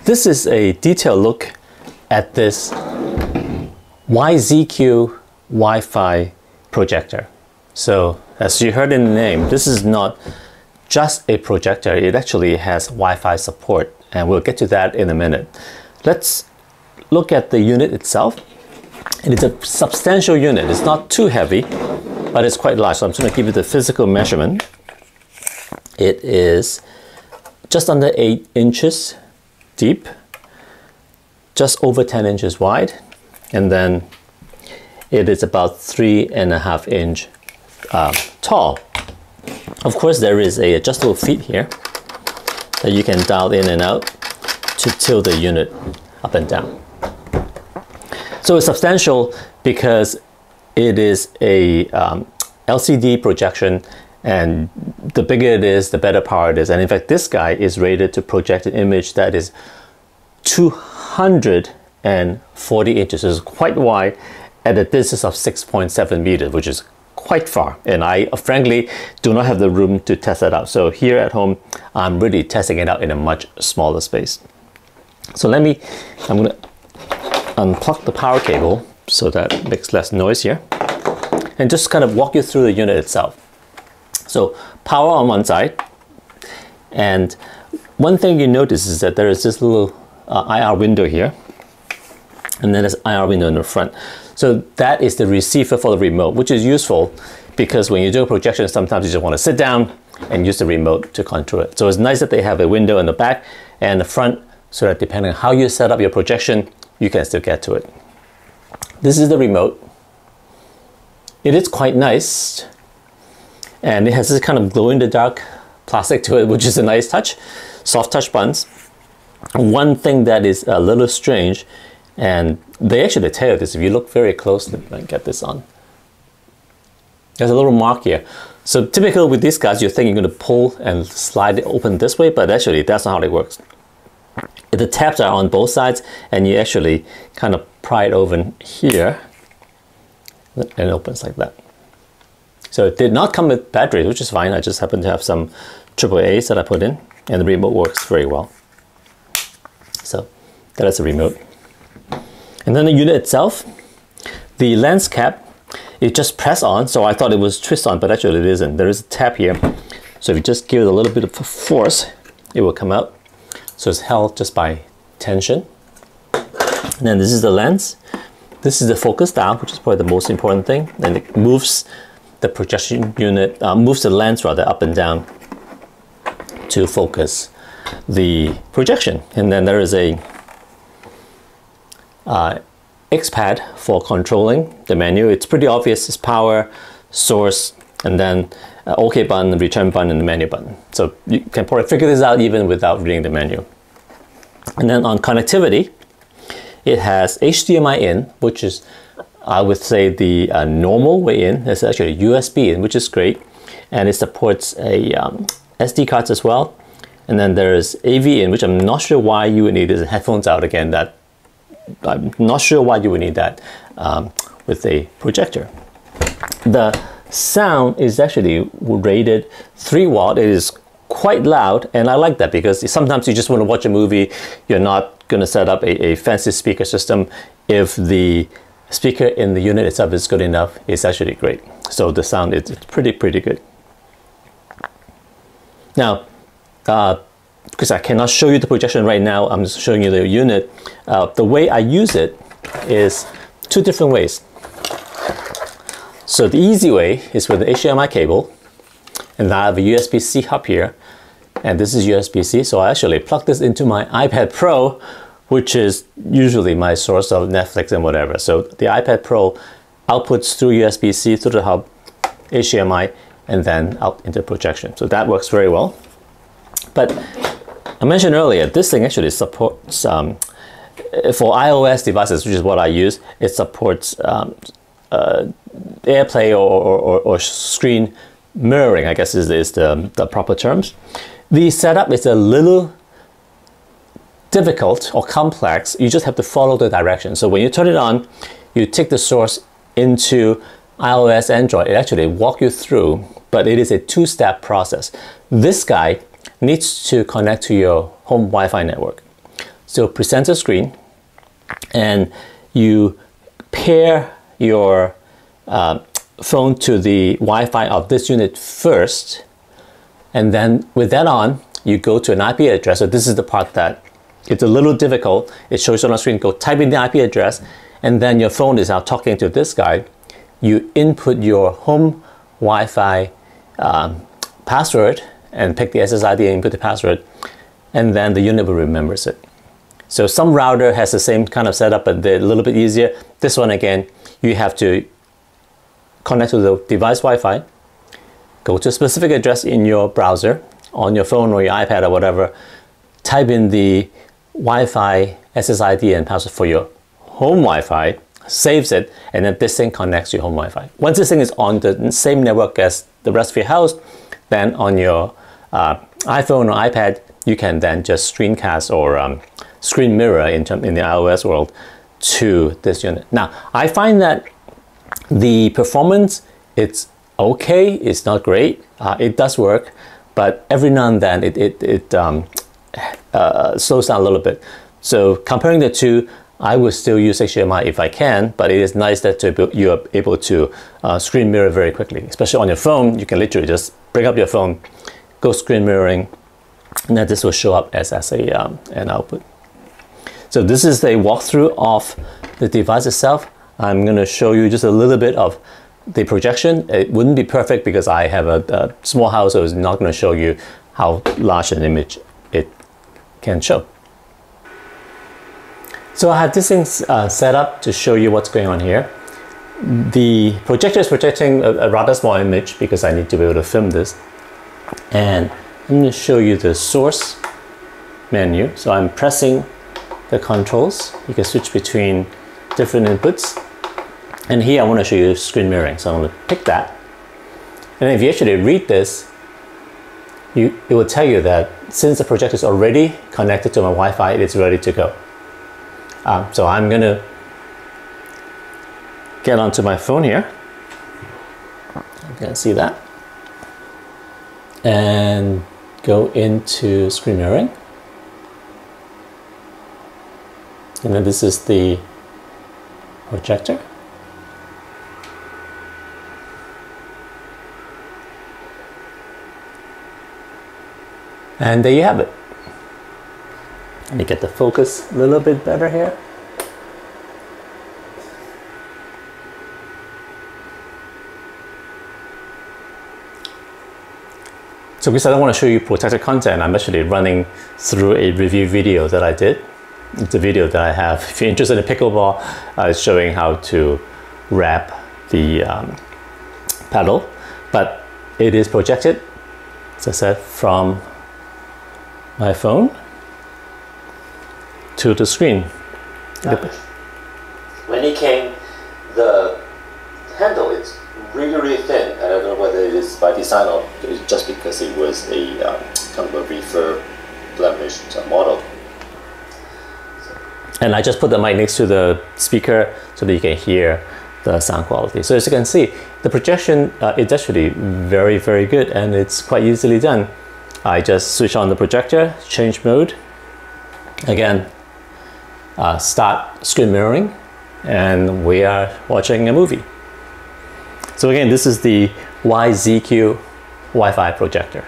this is a detailed look at this YZQ Wi-Fi projector. So as you heard in the name, this is not just a projector, it actually has Wi-Fi support, and we'll get to that in a minute. Let's look at the unit itself. And it's a substantial unit. It's not too heavy, but it's quite large. So I'm just going to give you the physical measurement. It is just under 8 inches deep, just over 10 inches wide, and then it is about 3.5 inch tall. Of course, there is a adjustable feet here that you can dial in and out to tilt the unit up and down. So it's substantial because it is a LCD projection, and the bigger it is, the better power it is. And in fact, this guy is rated to project an image that is 240 inches. It's quite wide at a distance of 6.7 meters, which is quite far. And I frankly do not have the room to test that out. So here at home, I'm really testing it out in a much smaller space. So I'm gonna unplug the power cable so that it makes less noise here, and just kind of walk you through the unit itself. So power on one side, and one thing you notice is that there is this little IR window here, and then there's an IR window in the front. So that is the receiver for the remote, which is useful because when you do a projection, sometimes you just want to sit down and use the remote to control it. So it's nice that they have a window in the back and the front, so that depending on how you set up your projection, you can still get to it. This is the remote. It is quite nice, and it has this kind of glow-in-the-dark plastic to it, which is a nice touch, soft touch buttons. One thing that is a little strange, and they actually tell you this if you look very closely. Let me get this on. There's a little mark here. So typically with these guys, you think you're going to pull and slide it open this way, but actually that's not how it works. The tabs are on both sides, and you actually kind of pry it open here, and it opens like that. So it did not come with batteries, which is fine. I just happen to have some AAAs that I put in, and the remote works very well. So that is the remote. And then the unit itself, the lens cap, it just press on. So I thought it was twist on, but actually it isn't. There is a tab here. So if you just give it a little bit of force, it will come out. So it's held just by tension. And then this is the lens. This is the focus dial, which is probably the most important thing. And it moves the projection unit, moves the lens rather up and down to focus the projection. And then there is a X pad for controlling the menu. It's pretty obvious. It's power, source, and then OK button, return button, and the menu button. So you can probably figure this out even without reading the menu. And then on connectivity, it has HDMI in, which is, I would say, the normal way in. There's actually a USB in, which is great. And it supports a SD cards as well. And then there's AV in, which I'm not sure why you would need. There's headphones out again. That I'm not sure why you would need that with a projector. The sound is actually rated 3 watt. It is quite loud, and I like that because sometimes you just want to watch a movie. You're not going to set up a fancy speaker system. If the speaker in the unit itself is good enough, it's actually great. So the sound is pretty good. Now, because I cannot show you the projection right now, I'm just showing you the unit. The way I use it is 2 different ways. So the easy way is with the HDMI cable, and I have a USB-C hub here, and this is USB-C. So I actually plug this into my iPad Pro, which is usually my source of Netflix and whatever. So the iPad Pro outputs through USB-C through the hub, HDMI, and then out into projection. So that works very well. But I mentioned earlier, this thing actually supports, for iOS devices, which is what I use, it supports AirPlay or screen mirroring, I guess is the proper terms. The setup is a little difficult or complex. You just have to follow the directions. So when you turn it on, you take the source into iOS, Android. It actually walks you through, but it is a 2-step process. This guy needs to connect to your home Wi-Fi network. So present a screen, and you pair your phone to the Wi-Fi of this unit first, and then with that on, you go to an IP address. So this is the part that it's a little difficult. It shows on the screen. Go type in the IP address, and then your phone is now talking to this guy. You input your home Wi-Fi password and pick the SSID and input the password, and then the unit will remembers it. So some router has the same kind of setup, but they're a little bit easier. This one, again, you have to connect to the device Wi-Fi, go to a specific address in your browser, on your phone or your iPad or whatever, type in the Wi-Fi SSID and password for your home Wi-Fi, saves it, and then this thing connects to your home Wi-Fi. Once this thing is on the same network as the rest of your house, then on your iPhone or iPad, you can then just screencast or screen mirror in the iOS world to this unit. Now, I find that the performance, it's okay, it's not great, it does work, but every now and then it slows down a little bit. So comparing the two, I would still use HDMI if I can, but it is nice that you are able to screen mirror very quickly. Especially on your phone, you can literally just bring up your phone, go screen mirroring, and then this will show up as an output. So this is a walkthrough of the device itself. I'm going to show you just a little bit of the projection. It wouldn't be perfect because I have a small house, so it's not going to show you how large an image it can show. So I have this thing set up to show you what's going on here. The projector is projecting a rather small image because I need to be able to film this. And I'm going to show you the source menu. So I'm pressing the controls. You can switch between different inputs. And here I want to show you screen mirroring. So I'm going to pick that. And if you actually read this, it will tell you that since the projector is already connected to my Wi-Fi, it is ready to go. So I'm going to get onto my phone here. You can see that. And go into screen mirroring. And then this is the projector. And there you have it. Let me get the focus a little bit better here. So because I don't want to show you protected content, I'm actually running through a review video that I did. It's a video that I have. If you're interested in pickleball, it's showing how to wrap the paddle. But it is projected, as I said, from my phone to the screen. When it came, the handle is really thin. I don't know whether it is by design or just because it was a kind of a refurbished model. And I just put the mic next to the speaker so that you can hear the sound quality. So as you can see, the projection is actually very good, and it's quite easily done. I just switch on the projector, change mode, again, start screen mirroring, and we are watching a movie. So again, this is the YZQ Wi-Fi projector.